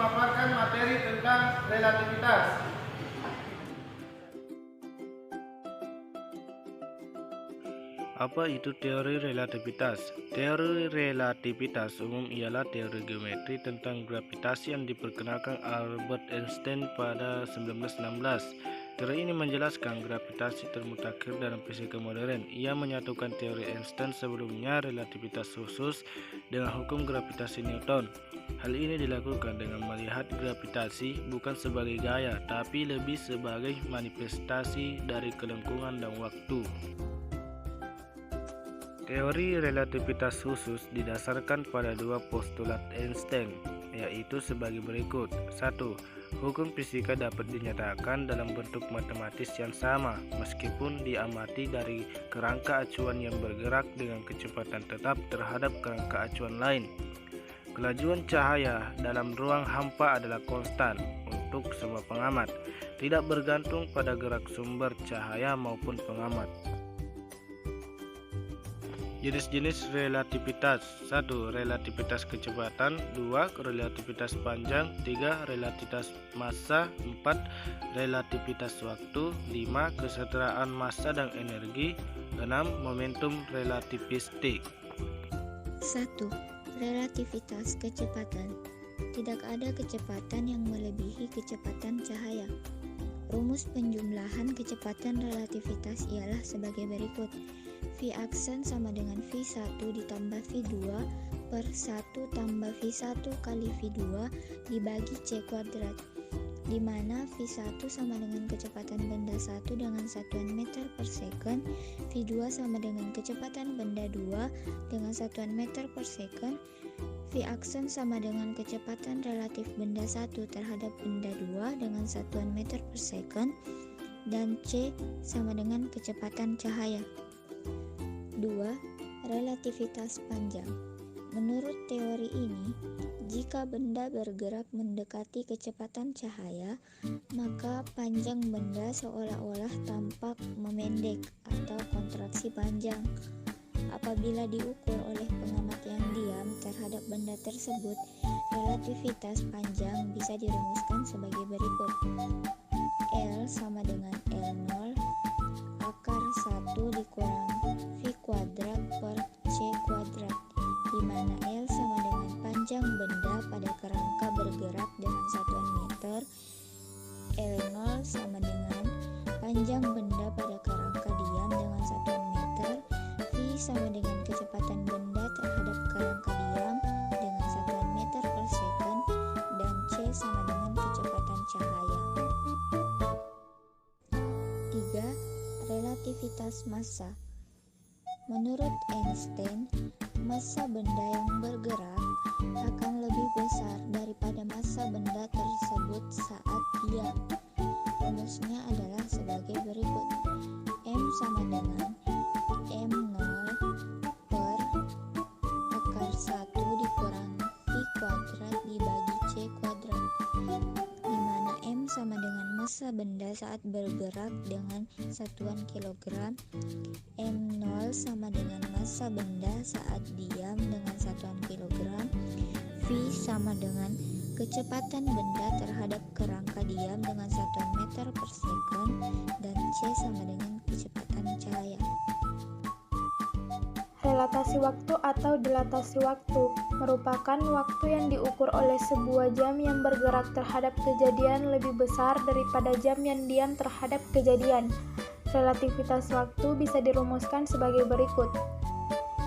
memaparkan materi tentang relativitas. Apa itu teori relativitas? Teori relativitas umum ialah teori geometri tentang gravitasi yang diperkenalkan Albert Einstein pada 1916. Teori ini menjelaskan gravitasi termutakhir dalam fisika modern. Ia menyatukan teori Einstein sebelumnya, relativitas khusus, dengan hukum gravitasi Newton. Hal ini dilakukan dengan melihat gravitasi bukan sebagai gaya, tapi lebih sebagai manifestasi dari kelengkungan dan waktu. Teori relativitas khusus didasarkan pada dua postulat Einstein, yaitu sebagai berikut. 1. Hukum fisika dapat dinyatakan dalam bentuk matematis yang sama, meskipun diamati dari kerangka acuan yang bergerak dengan kecepatan tetap terhadap kerangka acuan lain. Kelajuan cahaya dalam ruang hampa adalah konstan untuk semua pengamat, tidak bergantung pada gerak sumber cahaya maupun pengamat. Jenis-jenis relativitas: 1. Relativitas kecepatan, 2. Relativitas panjang, 3. Relativitas massa, 4. Relativitas waktu, 5. Kesetaraan massa dan energi, 6. Momentum relativistik. 1. Relativitas kecepatan. Tidak ada kecepatan yang melebihi kecepatan cahaya. Rumus penjumlahan kecepatan relativitas ialah sebagai berikut. V aksen sama dengan V1 ditambah V2 per 1 tambah V1 kali V2 dibagi C kuadrat, di mana V1 sama dengan kecepatan benda 1 dengan satuan meter per second, V2 sama dengan kecepatan benda 2 dengan satuan meter per second, V aksen sama dengan kecepatan relatif benda 1 terhadap benda 2 dengan satuan meter per second, dan C sama dengan kecepatan cahaya. 2. Relativitas panjang. Menurut teori ini, jika benda bergerak mendekati kecepatan cahaya, maka panjang benda seolah-olah tampak memendek atau kontraksi panjang. Apabila diukur oleh pengamat yang diam terhadap benda tersebut, relativitas panjang bisa dirumuskan sebagai berikut. L sama dengan L0 akar 1 dikurang V kuadrat per C kuadrat, di mana L sama dengan panjang benda pada kerangka bergerak dengan satuan meter, L0 sama dengan panjang benda pada kerangka diam dengan satuan meter, V sama dengan kecepatan benda terhadap kerangka diam dengan satuan meter per second, dan C sama dengan kecepatan cahaya. 3. Relativitas massa. Menurut Einstein, massa benda yang bergerak akan lebih besar daripada massa benda tersebut saat diam. Rumusnya adalah sebagai berikut. M sama dengan M0 per akar 1 dikurang V kuadrat dibagi C kuadrat, di mana M sama dengan massa benda saat bergerak dengan satuan kilogram, M0 sama dengan massa benda saat diam dengan satuan kilogram, V sama dengan kecepatan benda terhadap kerangka diam dengan satuan meter per second, dan C sama dengan kecepatan cahaya. Relatasi waktu atau dilatasi waktu merupakan waktu yang diukur oleh sebuah jam yang bergerak terhadap kejadian lebih besar daripada jam yang diam terhadap kejadian. Relativitas waktu bisa dirumuskan sebagai berikut.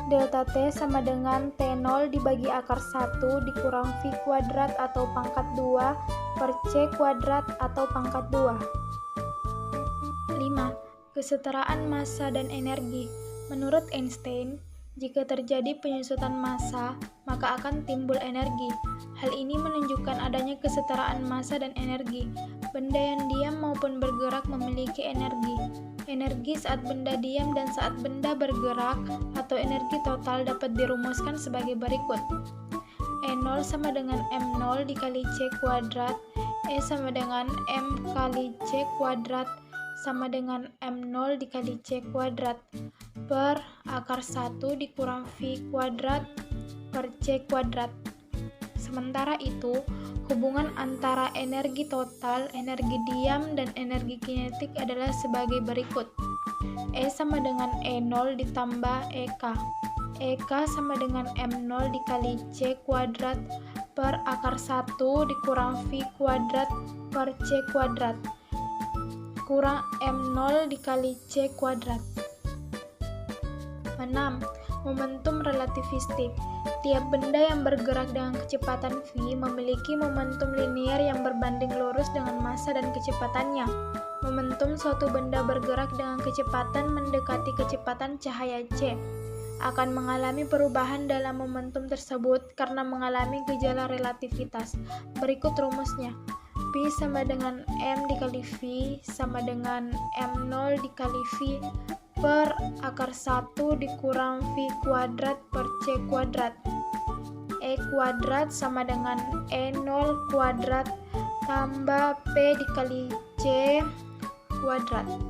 Delta T sama dengan T0 dibagi akar 1 dikurang V kuadrat atau pangkat 2 per C kuadrat atau pangkat 2. 5. Kesetaraan massa dan energi. Menurut Einstein, jika terjadi penyusutan massa, maka akan timbul energi. Hal ini menunjukkan adanya kesetaraan massa dan energi. Benda yang diam maupun bergerak memiliki energi. Energi saat benda diam dan saat benda bergerak atau energi total dapat dirumuskan sebagai berikut. E0 sama dengan M0 dikali C kuadrat, E sama dengan M kali C kuadrat sama dengan M0 dikali C kuadrat per akar 1 dikurang V kuadrat per C kuadrat. 1. Sementara itu, hubungan antara energi total, energi diam, dan energi kinetik adalah sebagai berikut. E sama dengan E0 ditambah EK. EK sama dengan M0 dikali C kuadrat per akar 1 dikurang V kuadrat per C kuadrat kurang M0 dikali C kuadrat. 6. Momentum relativistik. Tiap benda yang bergerak dengan kecepatan V memiliki momentum linier yang berbanding lurus dengan massa dan kecepatannya. Momentum suatu benda bergerak dengan kecepatan mendekati kecepatan cahaya C akan mengalami perubahan dalam momentum tersebut karena mengalami gejala relativitas. Berikut rumusnya. P sama dengan M dikali V sama dengan M0 dikali V per akar 1 dikurang V kuadrat per C kuadrat. E kuadrat sama dengan E0 kuadrat tambah P dikali C kuadrat.